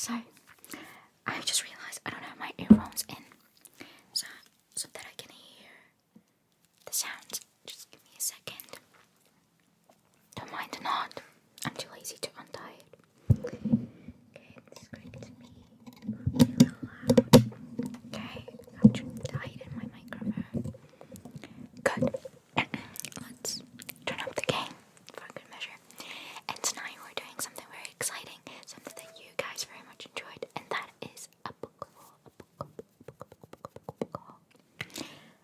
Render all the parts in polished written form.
So I just realized I don't have my earphones in, so that I can hear the sounds. Just give me a second. Don't mind the knot. I'm too lazy to untie it. Okay, this is going to be a little loud. Okay, I'll tie it in my microphone. Good. Let's turn up the gain for a good measure. And tonight we're doing something very exciting, something that you guys very much enjoyed, and that is a book haul.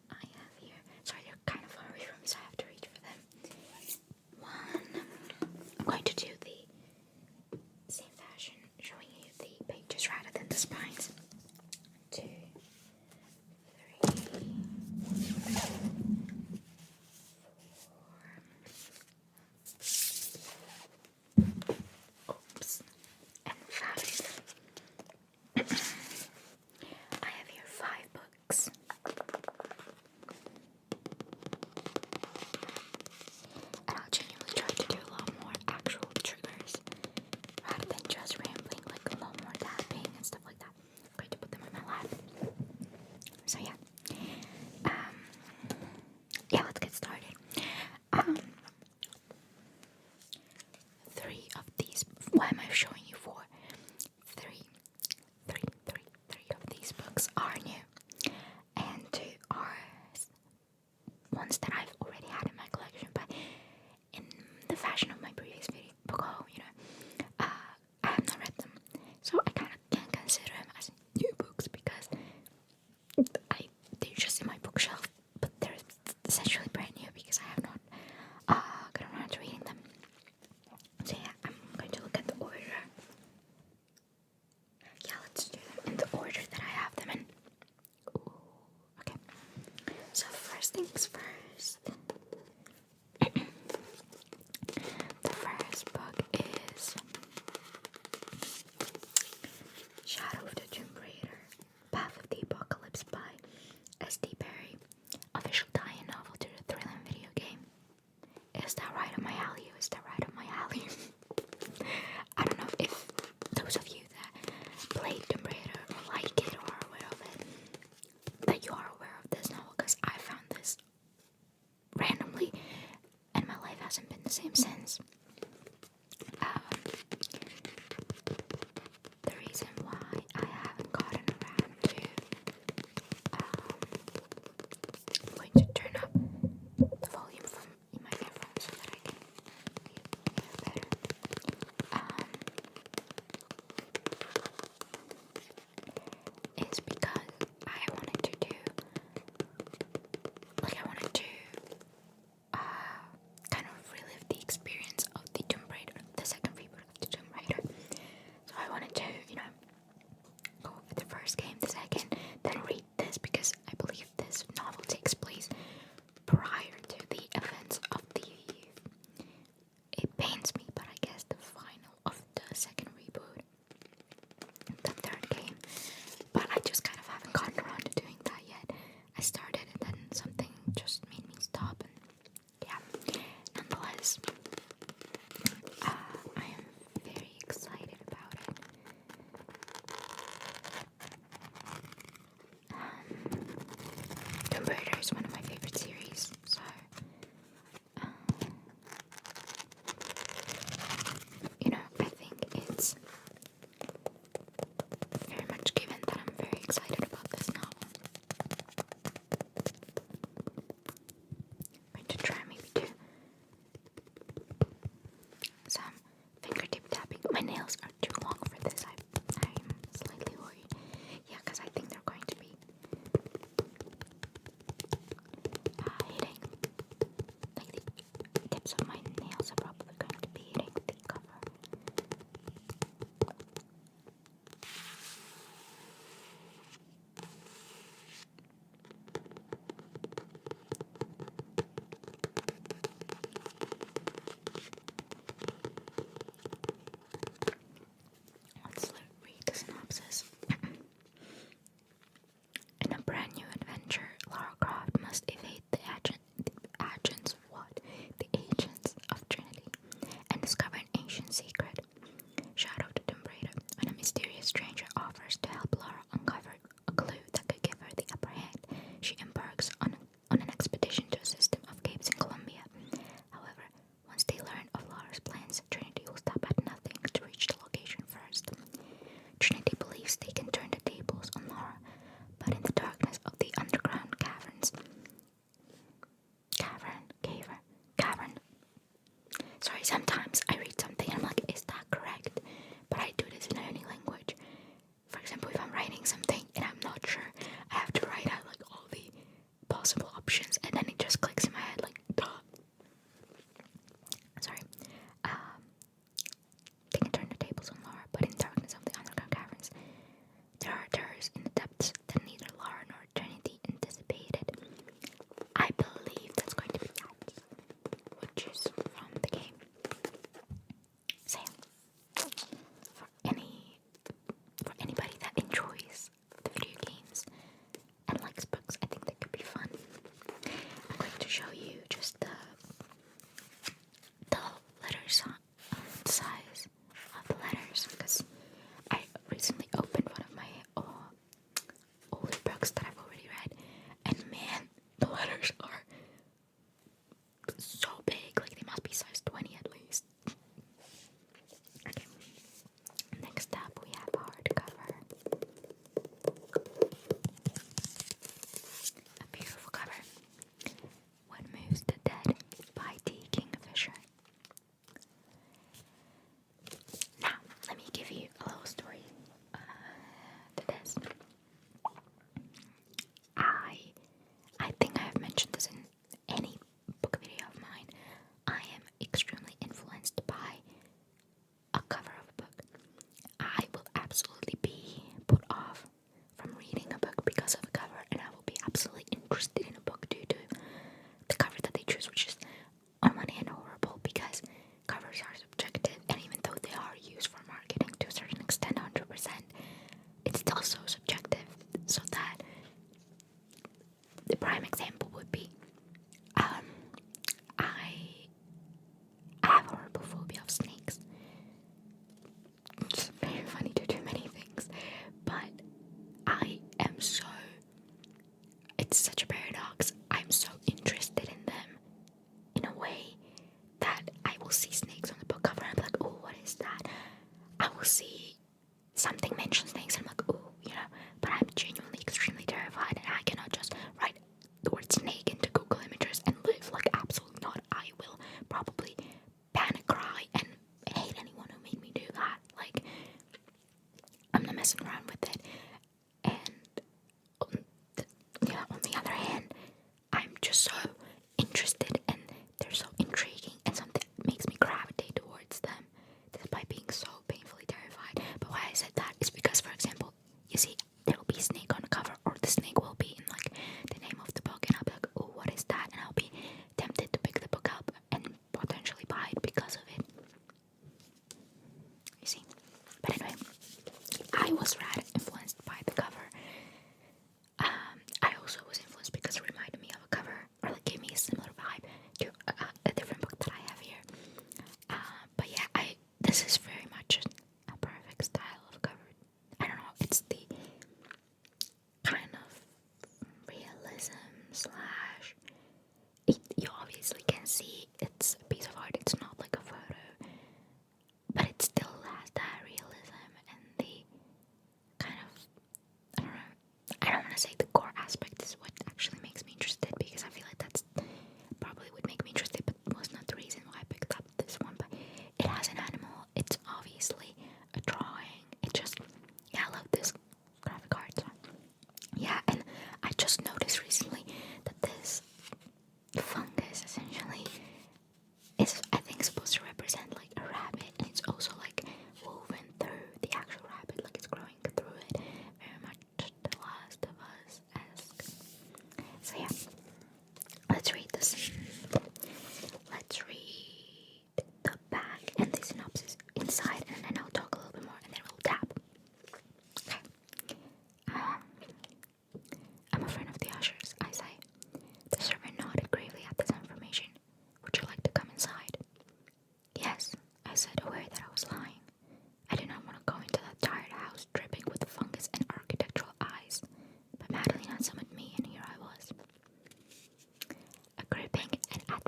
I have here, sorry they're kind of far away from me, so I have to reach for them. One, I'm going to do the same fashion, showing you the pages rather than the spines. 2, 3, 4, oops, and 5. I have here 5 books. And I'll genuinely try to do a lot more actual triggers rather than just rambling, like a lot more tapping and stuff like that. I'm going to put them in my lap. So yeah. Yeah, let's get started. 3 of these, why am I showing you 4? 3 of these books are new, and 2 are ones that I've already had in my collection, but in the fashion of my previous video book haul, I have not read them, so I kind of can't consider them as new books because they're just in my bookshelf, but they're essentially brand new because I have not gotten around to reading them. So yeah, I'm going to look at the order. Yeah, let's do them in the order that I have them in. Ooh, okay. So first things first. The first book is Shadow of the Tomb Raider, Path of the Apocalypse by S.D. Perry, official tie-in novel to the thrilling video game. Is that right up my alley? Is that right up my alley? I don't know if those of you that played Tomb Raider or like it or are aware of it, that you are aware of this novel, because I found this randomly and my life hasn't been the same since. The reason why I haven't gotten around to I'm going to turn up the volume from my earphones so that I can hear better. Is because I wanted to kind of relive the experience of the Tomb Raider, the second reboot of the Tomb Raider. So I wanted to, go over the first game, the second, then read this because I believe this novel takes place prior to the events of it pains me, but I guess the final of the second reboot, the third game. But I just kind of haven't gotten around to doing that yet. I started and then something just made me stop, and yeah, nonetheless, I am very excited about it. Tomb Raider is one of my favorite series, so I think it's very much given that I'm very excited about this novel.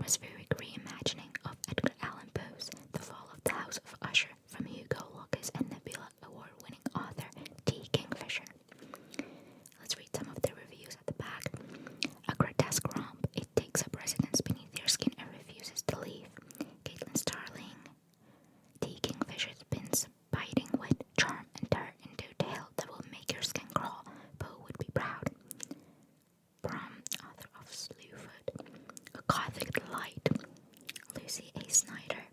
atmospheric reimagining of Edgar Allan Poe's The Fall of the House of Usher from Hugo Locus and Nebula Award-winning author T. Kingfisher. Let's read some of the reviews at the back. A grotesque romp, it takes up residence beneath your skin and refuses to leave. Caitlin Starling. T. Kingfisher spins biting wit, charm, and terror into a tale that will make your skin crawl. Poe would be proud. Brom, author of Slewfoot. A Gothic Delight. Lucy A. Snyder.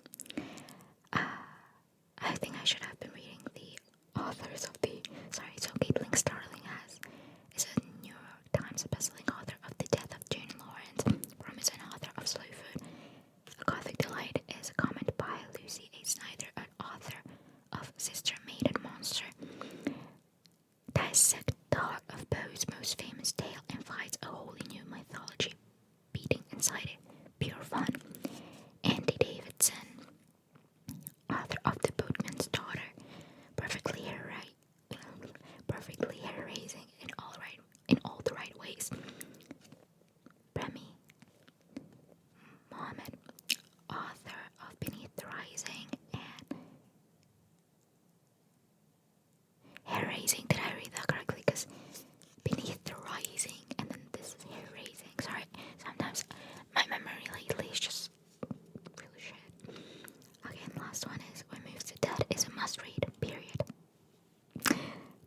I think I should have been reading the authors of the... so Caitlin Starling is a New York Times bestselling author of The Death of Jane Lawrence. Brom is an author of Slewfoot. A Gothic Delight is a comment by Lucy A. Snyder, an author of Sister, Maid, and Monster. Dissect the heart of Poe's most famous tale and finds a wholly new mythology beating inside it. Pure fun. Andy Davidson, author of The Boatman's Daughter, perfectly hair-raising in all the right ways. Remy Mohammed, author of Beneath the Rising and hair-raising. Did I read that correctly? Because Beneath the Rising and then this is hair-raising. Sorry, sometimes my memory lately is just really shit. Okay, and the last one is When Moves to Dead is a must-read, period.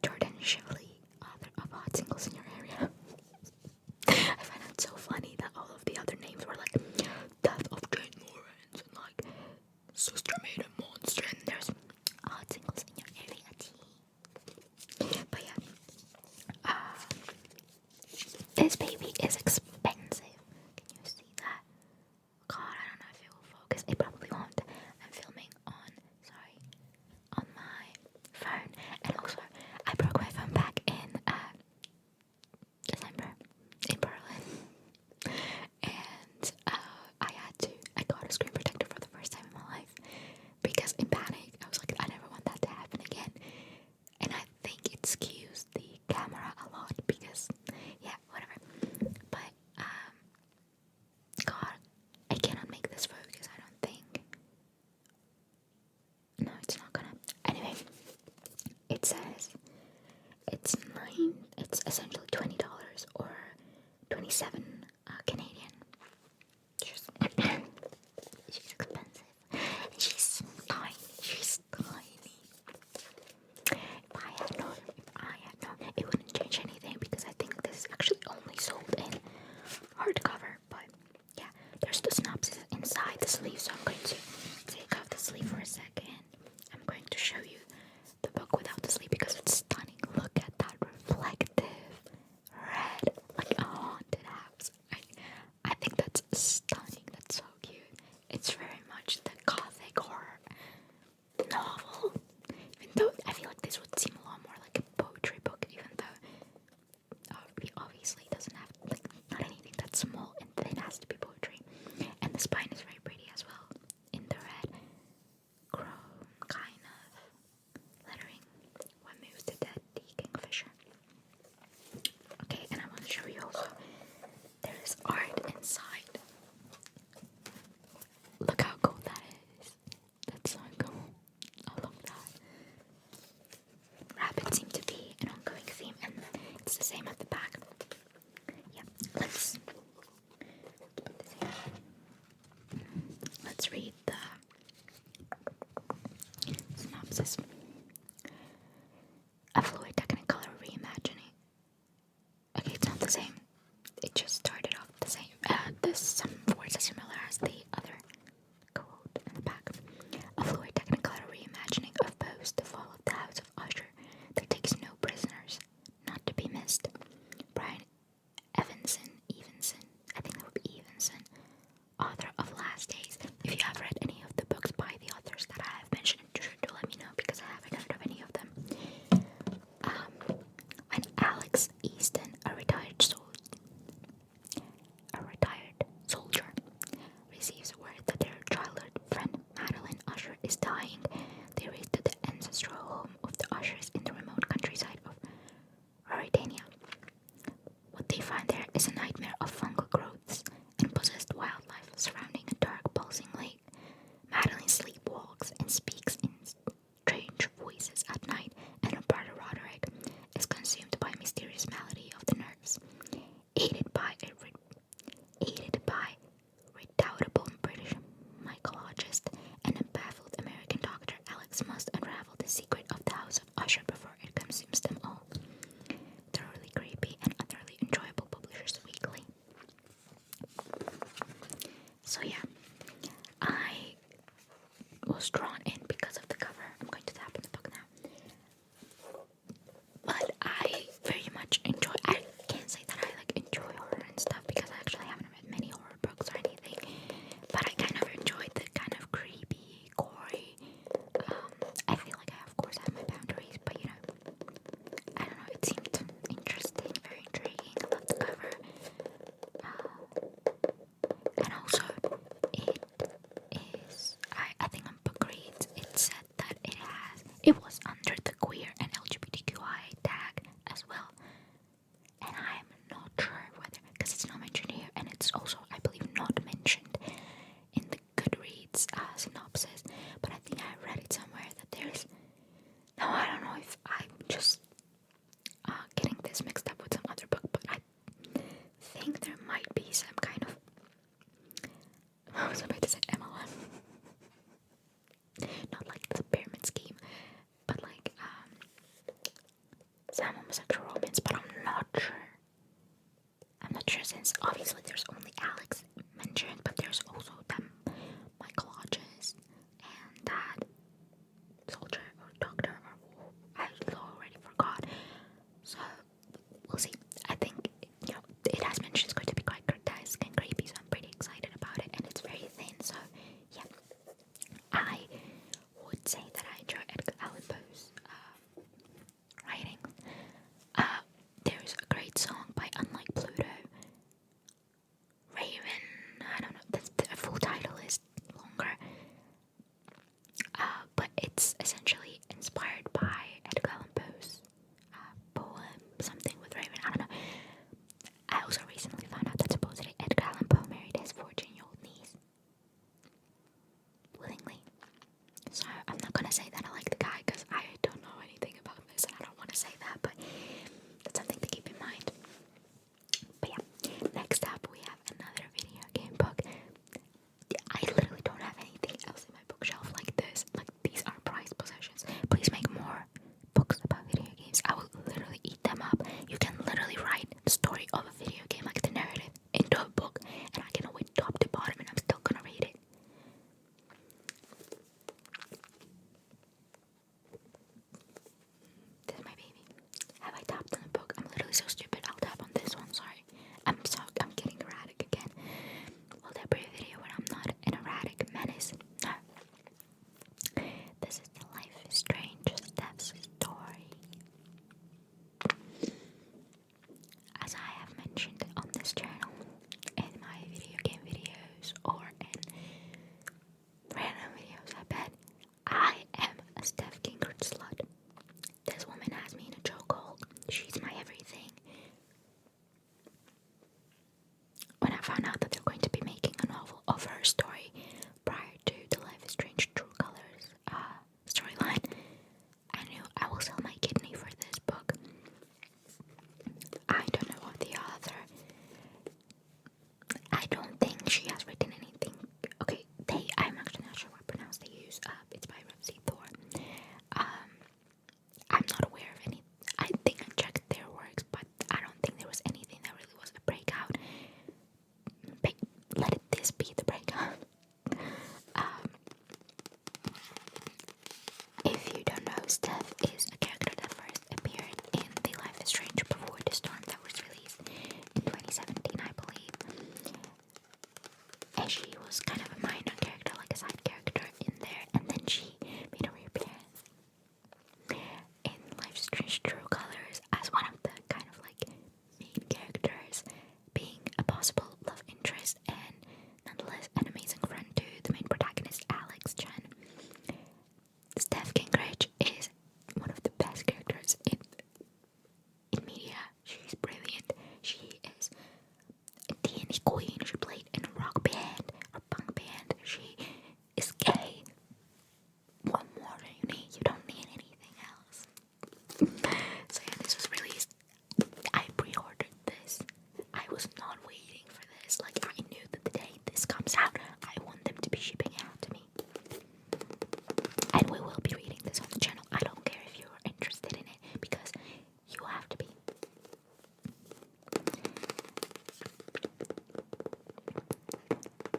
Jordan Shively, author of Hot Singles in Your Area. I find it so funny that all of the other names were like Death of Jane Lawrence and like Sister, Maid, and Monster, and there's Hot Singles in Your Area tea. But yeah, this baby is expensive. Can you see that? God, I don't know if it will focus. It probably won't. I'm filming on my phone, and also I broke my phone back in December in Berlin, and I got a screen protector for the first time in my life because in panic I was like, I never want that to happen again, and I think it skews the camera a lot because yeah, whatever. But God, I cannot make this focus, I don't think. No, it's not gonna. Anyway, it says it's essentially $20 or 27 Canadian. She's expensive. She's tiny. If I had known, it wouldn't change anything because I think this is actually only sold in hardcover. But yeah, there's the synopsis inside the sleeve, so I'm going to take off the sleeve for a second. I'm going to show you the book without the sleeve because it's stunning. Look at that reflective red, like a haunted house. I think that's stunning. That's so cute. It's very much the Gothic horror novel. Even though I feel like this would seem a lot more like a poetry book, even though it obviously doesn't have like not anything that's small and thin has to be poetry. And the spine is very pretty as well in the red chrome kind of lettering. When Moves to Dead, T. Kingfisher. Okay, and I want to show you also there's art inside. Look how cool that is. That's so cool. I love that. Rabbits seem to be an ongoing theme, and it's the same at the back. Yeah, let's put this here. Let's read the synopsis. A fluid Technicolor reimagining. Okay, it's not the same. It just started off the same. Some words are similar as the other quote in the back. A fluid Technicolor reimagining of Poe's The Fall of the House of Usher that takes no prisoners, not to be missed. Brian Evenson, I think that would be Evenson, author of Last Days. If you have read any of the books by the authors that I have mentioned, sure to let me know because I haven't heard of any of them. When Alex Easton, a retired soldier, receives word that their childhood friend Madeline Usher is dying, they race to the ancestral home of the Ushers in the remote countryside of Mauritania. What they find there is a nightmare of fungal growths and possessed wildlife surrounding So yeah, I was drawn in because of the cover. I'm going to tap on the book now. But I very much enjoy, I can't say that I like enjoy horror and stuff because I actually haven't read many horror books or anything. But I kind of enjoyed the kind of creepy, gory. I feel like I of course have my boundaries, but you know, I don't know, it seemed interesting, very intriguing. I love the cover. And also, it is, I think on Bookreads, it said that it was under the queer and LGBTQI tag as well. And I'm not sure whether, because it's not mentioned here, and it's also, I believe, not mentioned in the Goodreads synopsis, but I think I read it somewhere that there's, no, I don't know if I'm just getting this mixed up with some other book, but I think there might be some kind of, I was about to say MLM, not like the pyramid scheme, but like some homosexual romance, but I'm not sure. I'm not sure since obviously there's only Alex mentioned, but there's also them Michael Hodges and that soldier or doctor or I already forgot. So we'll see. I think it has mentioned it's going to be quite grotesque and creepy, so I'm pretty excited about it, and it's very thin. So yeah, I would say that I enjoy Edgar Allan Poe's writing. There's a great song by Unlike Pluto. Raven, I don't know, the full title is longer, but it's essentially inspired by Edgar Allan Poe's poem, something with Raven, I don't know. I also recently found out that supposedly Edgar Allan Poe married his 14-year-old niece. Willingly. So I'm not gonna say that I like the guy because I don't know anything about this and I don't want to say that, but that's something to keep in mind. But yeah, next up we have another video game book. I literally don't have anything else in my bookshelf like this. Like, these are prized possessions. Please make more books about video games. I will literally eat them up. You can literally write the story of a video game, like the narrative, into a book, and I can know it top to bottom, and I'm still gonna read it. This is my baby. Have I tapped on a book? I'm literally so stupid. I'll tap on this one. Sorry. I'm getting erratic again. Will there be a video when I'm not an erratic menace? No. This is the Life is Strange Steph's story. As I have mentioned on this channel, in my video game videos, or in random videos, I bet, I am a Steph Gingrich slut. This woman has me in a chokehold. She's my everything. When I found out that they're going to be making a novel of her story prior to the Life is Strange True Colors storyline, I knew I will sell my kidney for this book. I don't know what the author. I don't think she has written anything. Okay, I'm actually not sure what pronouns they use. It's by Rosie Thor. I'm not aware of any. I think I checked their works, but I don't think there was anything that really was a breakout. Let this be the breakout. If you don't know, Steph is a character that first appeared in the Life is Strange Before the Storm that was released in 2017, I believe. And she was kind of a minor character, like a side character in there, and then she made a reappearance in Life is Strange True Colors as one of the kind of like main characters, being a possible love interest and nonetheless an amazing friend to the main protagonist, Alex Chen. Steph Gingrich is one of the best characters in media. She's brilliant. She is a D&D queen. She played in a rock band or punk band. She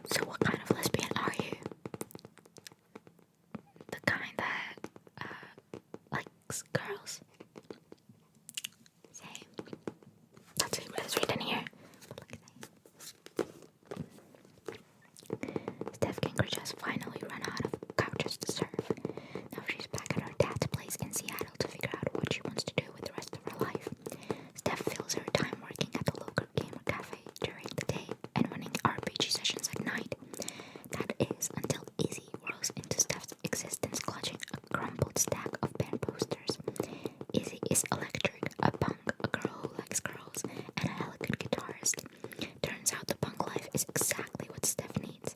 So what kind of lesbian are you? The kind that likes girls? Same. Let's see what is written here. Steph Gingrich has finally run out of couches to serve. Now she's back at her dad's place in Seattle to figure out what she wants to do with the rest of her life. Steph fills her time working at the local gamer cafe during the day and running RPG sessions at night. That is until Izzy whirls into Steph's existence clutching a crumpled stack of band posters. Izzy is electric, a punk, a girl who likes girls, and a hella good guitarist. Turns out the punk life is exactly what Steph needs.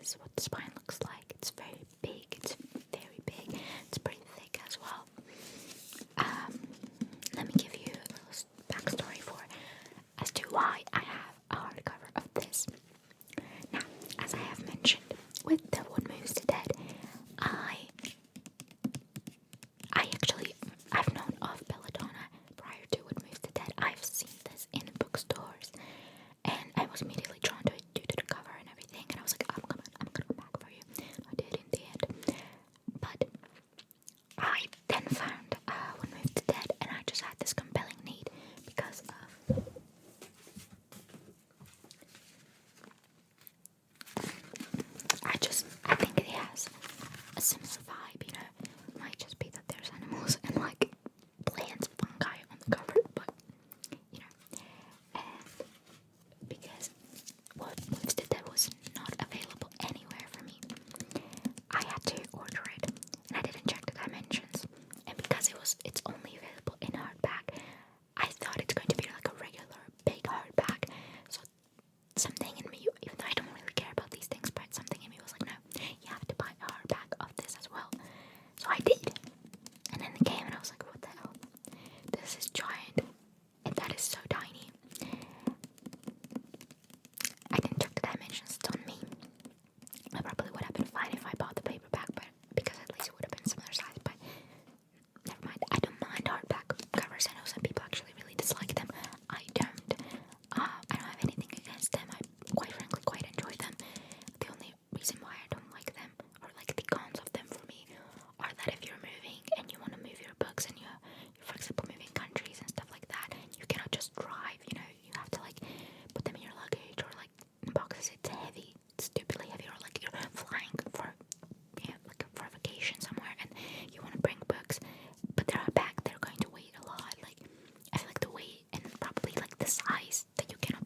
this is what the spine looks like. It's very big. It's very big. It's pretty thick as well. Let me give you a little backstory as to why I have a hardcover of this. Now, as I have mentioned, with The One Moves to Dead, I've known of Belladonna prior to What Moves to Dead. I've seen this in bookstores, and I was immediately drawn to it due to the cover and everything, and I was like, I'm gonna come back for you. I did in the end. But I then found What Moves to Dead, and I just had this compelling need because of I think it has a similar vibe, you know. It might just be that there's animals and like plants, fungi on the cover, but you know. And because What Moves to Dead was not available anywhere for me, I had to order it, and I didn't check the dimensions. And because it's only available in hardback, I thought it's going to be like a regular big hardback. So something in me, even though I don't really care about these things, but something in me was like, no, you have to buy a hardback of this as well. So I did. And then it came and I was like, what the hell? This is giant. And that is so tiny. I didn't check the dimensions, it's on me. I probably would have been fine if I bought the paperback, but because at least it would have been similar size, but never mind. I don't mind hardback covers. I know some people actually really dislike them. I don't. I don't have anything against them. I quite frankly quite enjoy them. The only reason why I don't like them, or like the cons of them for me, are that if you're moving and you want to move your books and you're for example moving countries and stuff like that, you cannot just drive, you know, you have to like put them in your luggage or like in boxes. It's heavy, it's stupidly heavy, or like you're flying for for a vacation somewhere and you want to bring books, but they're back, they're going to weigh a lot. Like I feel like the weight and probably like the size that you cannot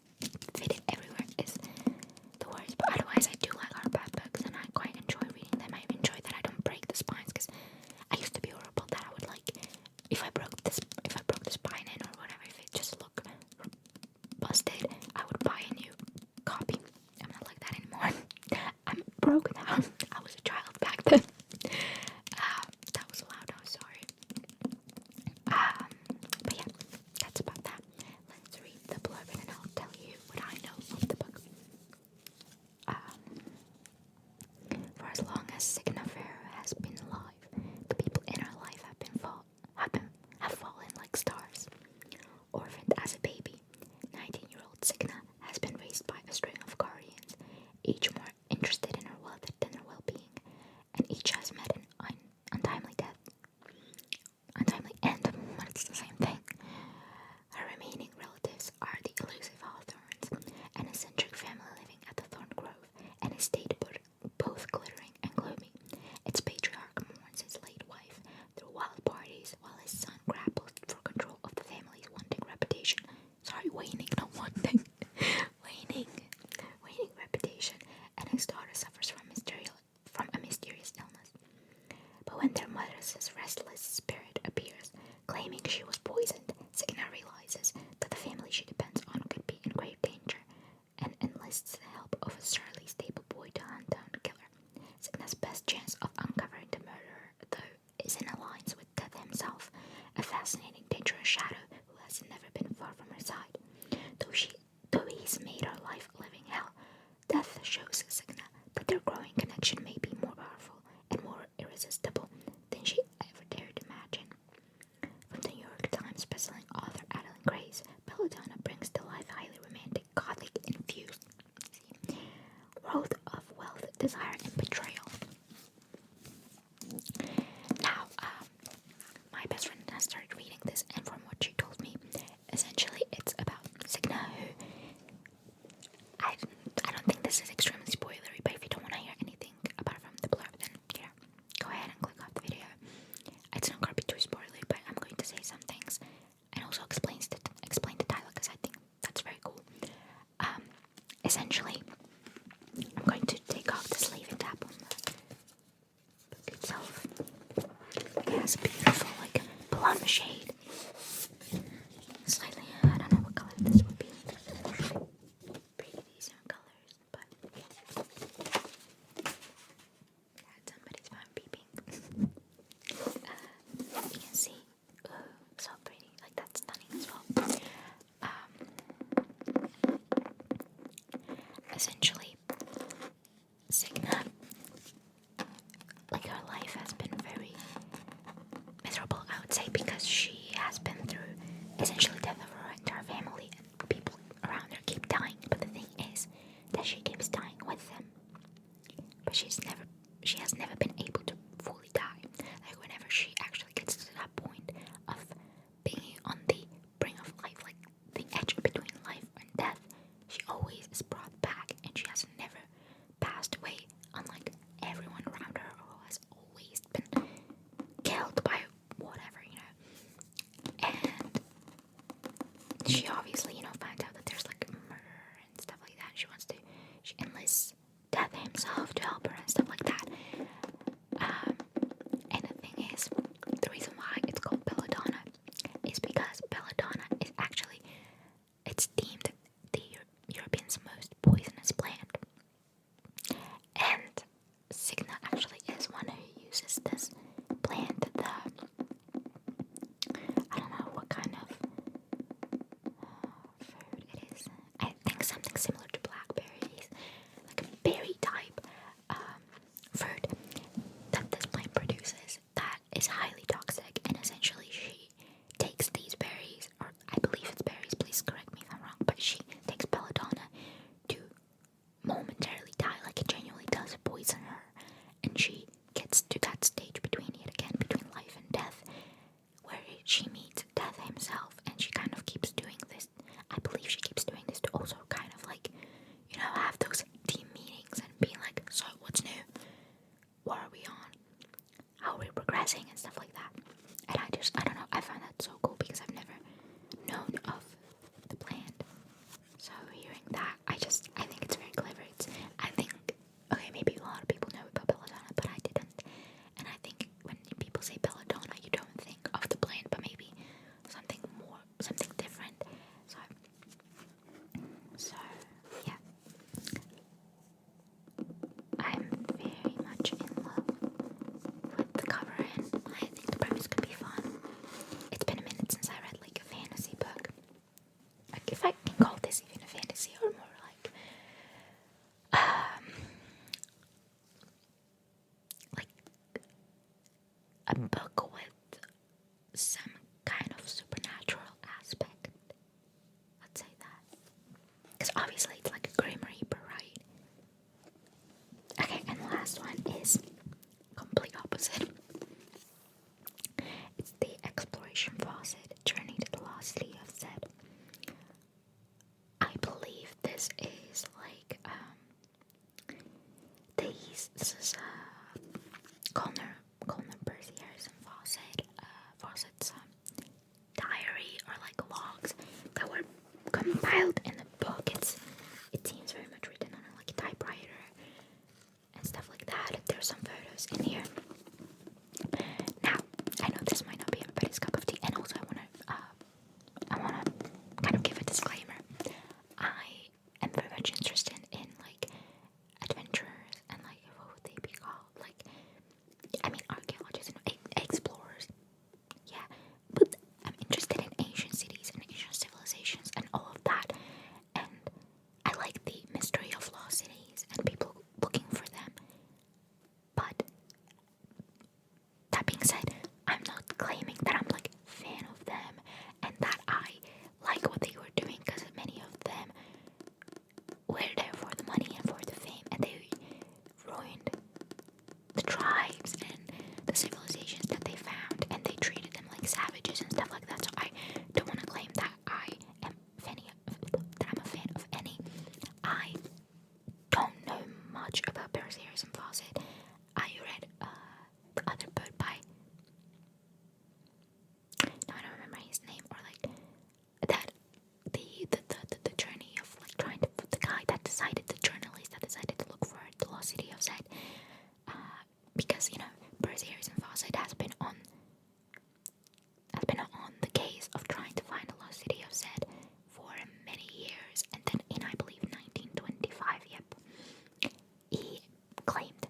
fit it everywhere is the worst. But otherwise I do like hardback books and I quite enjoy reading them. I enjoy that I don't break the spines, because I used to be horrible that I would like, if I broke the spine in or whatever, if it just looked busted, I would buy a new copy. I'm not like that anymore. I'm broke now. I was a child back then. That was loud, I'm sorry. But yeah, that's about that. Let's read the blurb and I'll tell you what I know of the book. For as long as Signa Farrow has been alive, the people in her life have fallen like stars. Orphaned as a baby, 19-year-old Signa has been raised by a string of guardians, each more interested in her wealth than her well-being, and each has met an untimely death. Untimely end, but it's the same thing. Her remaining relatives are the elusive Hawthorns, an eccentric family living at the Thorn Grove, an estate both glittering and gloomy. Its patriarch mourns his late wife through wild parties, while his son grapples for control of the family's wanting reputation. Sorry, waning, not wanting. waning reputation, and his daughter suffers from a mysterious illness. But when their mother's restless spirit appears, claiming she was poisoned, Signa realizes that the family she depends on could be in grave danger, and enlists the help of a surly stable boy to hunt down the killer. Signa's best chance of uncovering the murderer, though, is in alliance with Death himself, a fascinating, dangerous shadow who has never been far from her side. Though he's made her life a living hell, Death shows Signa that their growing connection may be more powerful and more irresistible than she ever dared imagine. From the New York Times bestselling author Adeline Grace, Belladonna brings to life highly romantic, Gothic-infused world of wealth, desire, and betrayal. Now, my best friend has started reading this, and from what she told me, essentially it's about Signa, who I don't think this is extremely spoilery, but if you don't want to hear anything apart from the blurb, then go ahead and click off the video. It's not going to be too spoilery, but I'm going to say some things and also explain the title, because I think that's very cool. Essentially, I'm going to take off the sleeve and tap on the book itself. It has a beautiful, like, blonde shade. Slightly, I don't know what color this would be. Pretty decent colors, but essentially, Signa, like her life has been very miserable, I would say, because she has been through essentially death of her entire family, and people around her keep dying. But the thing is that she keeps dying with them, but she has never been able to fully die. Like whenever she actually gets to that point of being on the brink of life, like the edge between life and death, she always is brought back, and she has never passed away, unlike everyone around her who has always been killed by whatever, And she obviously, finds out that there's like murder and stuff like that. She enlists Death himself to help her and stuff like that. And the thing is, the reason why it's called belladonna is because belladonna is actually, it's deemed the European's most poisonous plant. And Signa actually is one who uses this plant, I don't know what kind of fruit it is. I think something similar to blackberries, like a berry type fruit that this plant produces that is highly toxic, and essentially she takes these berries, or I believe it's berries, please correct me if I'm wrong, but she takes belladonna to momentarily die, like it genuinely does poison her, and she gets to that stage between life and death, where she meets Death himself, and she kind of keeps doing this. I believe she keeps doing this to also kind of like, have those team meetings and being like, so what's new? What are we on? How are we progressing and stuff like that. And I don't know, I find that so cool because I've never known of the plant. So hearing that, I think it's very clever. Okay, maybe a lot of people know about belladonna, but I didn't. And I think when people say belladonna, you don't think of the plant, but maybe something different. So yeah. I'm very much in love with the cover, and I think the premise could be fun. It's been a minute since I read like a fantasy book. Like if I can call this even a fantasy, or more like a book with some kind of supernatural aspect. Let's say that. Because obviously it's like a Grim Reaper, right? Okay, and the last one is complete opposite. It's the Exploration Faucet, Journey to the Lost City of Zed. I believe this is like, this is Colner Percy Harrison Fawcett's diary, or like logs that were compiled in the book. It seems very much written on like a typewriter and stuff like that. There's some photos in here. Now, I know this might not be everybody's cup of tea, and also I wanna kind of give a disclaimer. I am very much interested in like adventurers and like what would they be called? Like, I mean archaeologists and explorers. Yeah, but I'm interested in ancient cities and ancient civilizations and all of that. And I like the mystery of lost cities and people looking for them. But that being said, I'm not claiming that I'm like a fan of them and that I like what they were doing, because many of them were there for the money and for the fame, and they ruined the tribes and the civilizations that they found, and they treated them like savages and stuff like that. So I don't want to claim that I'm a fan of any. I don't know much about Percy Harrison Fawcett. I read the other book by, no, I don't remember his name, or like that the journey of like trying to, the guy that decided, the journalist that decided to look for the lost city of Zed, because Percy Harrison Fawcett has been on the case of trying to find the lost city of Zed for many years, and then in, I believe, 1925, he claimed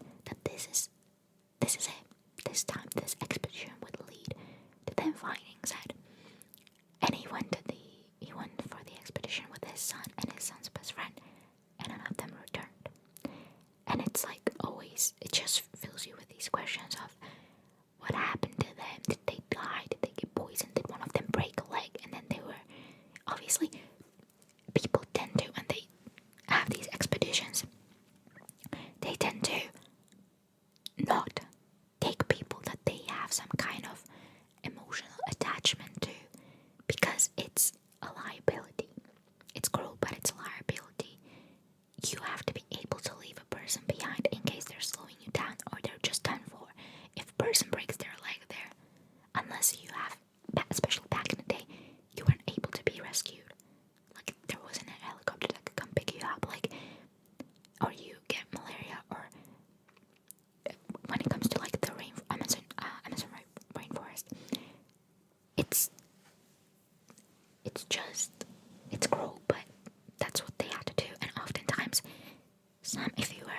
if you were,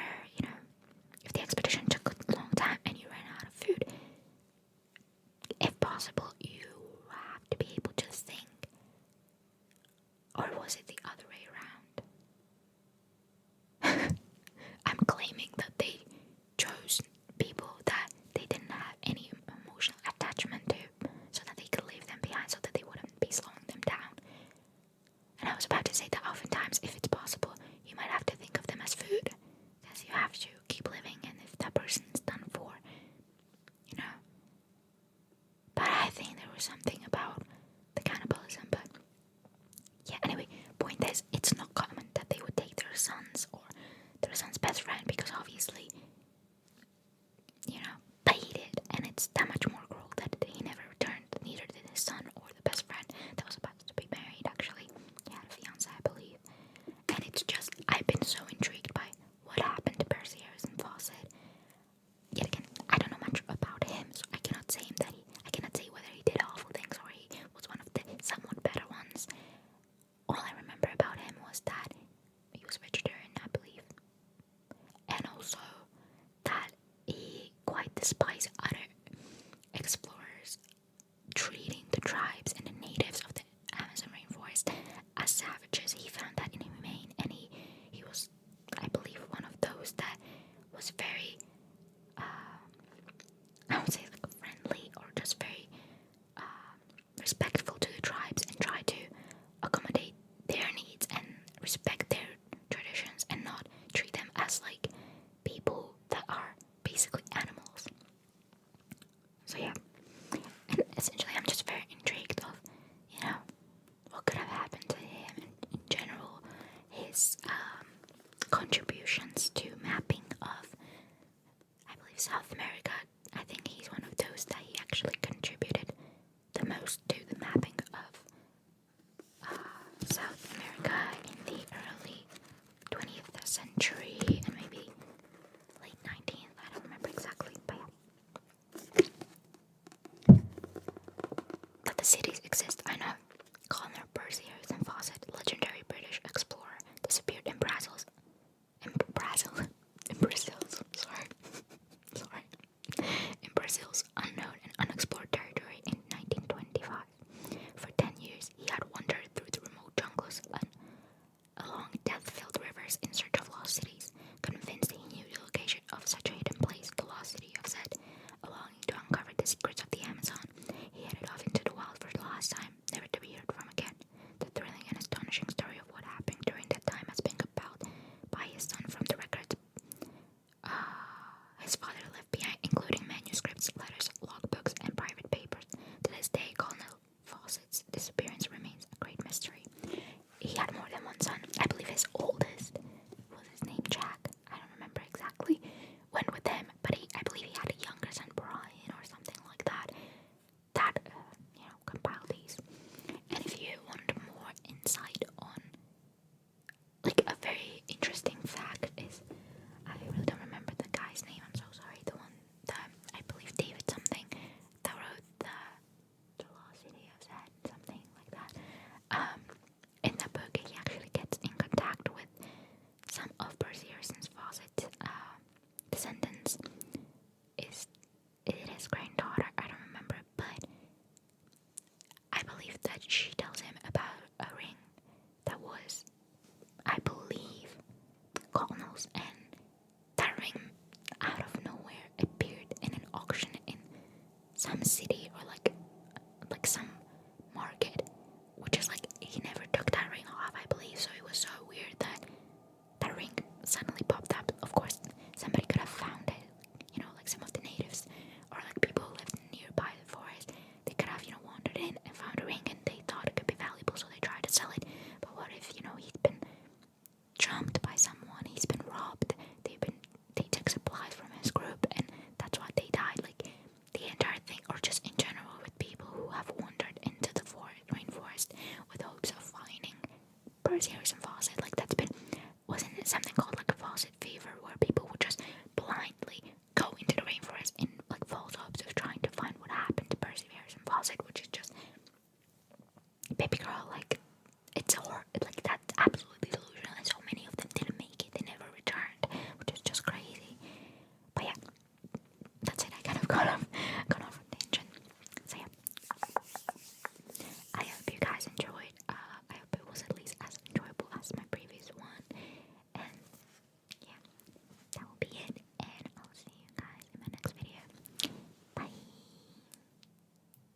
if the expedition took a long time and you ran out of food, if possible, you have to be able to think. Or was it the other way around? I'm claiming that they chose people that they didn't have any emotional attachment to, so that they could leave them behind, so that they wouldn't be slowing them down. And I was about to say that oftentimes, if it's possible, you might have to think of them as food, because you have to keep living, and if that person's done for, But I think there was something about the cannibalism, but yeah, anyway, point is, it's not common that they would take their sons or their son's best friend, because obviously, paid it, and it's that much more cruel that he never returned, neither did his son or the best friend that was about to be married, actually. He had a fiance, I believe. And it's just, I've been so intrigued by what happened to Percy Harrison Fawcett. Yet again, I don't know much about him, so I cannot say whether he did awful things or he was one of the somewhat better ones. All I remember about him was that he was vegetarian, I believe, and also that he quite despised other explorers, treating the tribes and the natives of the Amazon rainforest as savages. He found that inhumane, and he was, I believe, one of those that was very, I would say, like, friendly, or just very respectful to the tribes, and try to accommodate their needs and respect their traditions, and not treat them as like people that are basically animals. So yeah, and essentially I'm just very intrigued of, what could have happened to him, and in general, his contributions to mapping of, I believe, South America. I think he's one of those that he actually contributed the most to the mapping of South America in the early 20th century, and maybe late 19th, I don't remember exactly, but yeah. That the cities exist, I know. Colonel Percy Harrison Fawcett, legendary British explorer, disappeared in Brazil's unknown and unexplored territory in 1925. For 10 years, he had wandered through the remote jungles and along death-filled rivers in search of lost cities. Convinced he knew the location of such a hidden place, the lost city of Zed, longing to uncover the secrets of the Amazon, he headed off into the wild for the last time, never to be heard from again. The thrilling and astonishing story of what happened during that time has been compiled by his son from the records his father left behind, including manuscripts, letters, logbooks, and private papers. To this day, Colonel Fawcett's disappearance remains a great mystery. He had more than one son. I believe his oldest was his name Jack. I don't remember exactly when with him, but I believe he had a younger son, Brian, or something like that. That compiled these. And if you want more insight on, like, a very interesting fact is, I really don't remember the guy's name, I'm so sorry, the one that, I believe David something, that wrote the Lost City of Zed, something like that. In the book, he actually gets in contact with some of Percy Harrison Fawcett's descendants. Is it his granddaughter? I don't remember, but I believe that she tells him about a ring that was, I believe, Colonel's, and that ring out of nowhere appeared in an auction in some city, or like some market, which is like, he never took that ring off, I believe. So it was so weird that that ring suddenly popped up. Of course, somebody could have found it, like some of the natives, or like people who lived nearby the forest. They could have wandered in and found a ring, and they thought it could be valuable, so they tried to sell it. But what if he'd been jumped by someone, he's been robbed, they took supplies from his group, and that's why they died. Like, the entire thing, or just in general with people who have wandered into the rainforest with hopes of finding Percy Harrison Fawcett, like, wasn't it something called like a Fawcett fever, where people would just blindly go into the rainforest in like false hopes of trying to find what happened to Percy Harrison Fawcett, which is just, baby girl, like, it's horrible, like, that's absolutely delusional, and so many of them didn't make it, they never returned. kind of